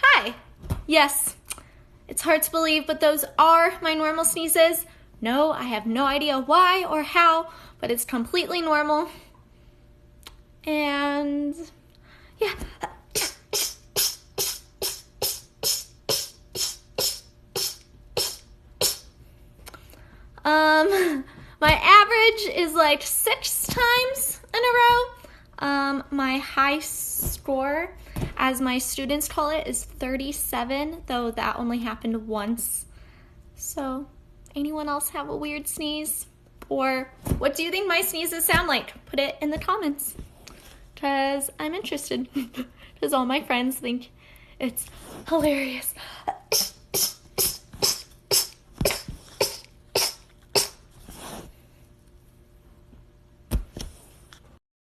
Hi. Yes, it's hard to believe, but those are my normal sneezes. No, I have no idea why or how, but it's completely normal. And yeah. My average is like 6 times in a row. My high score, as my students call it, is 37, though that only happened once. So, anyone else have a weird sneeze? Or what do you think my sneezes sound like? Put it in the comments, because I'm interested, because all my friends think it's hilarious.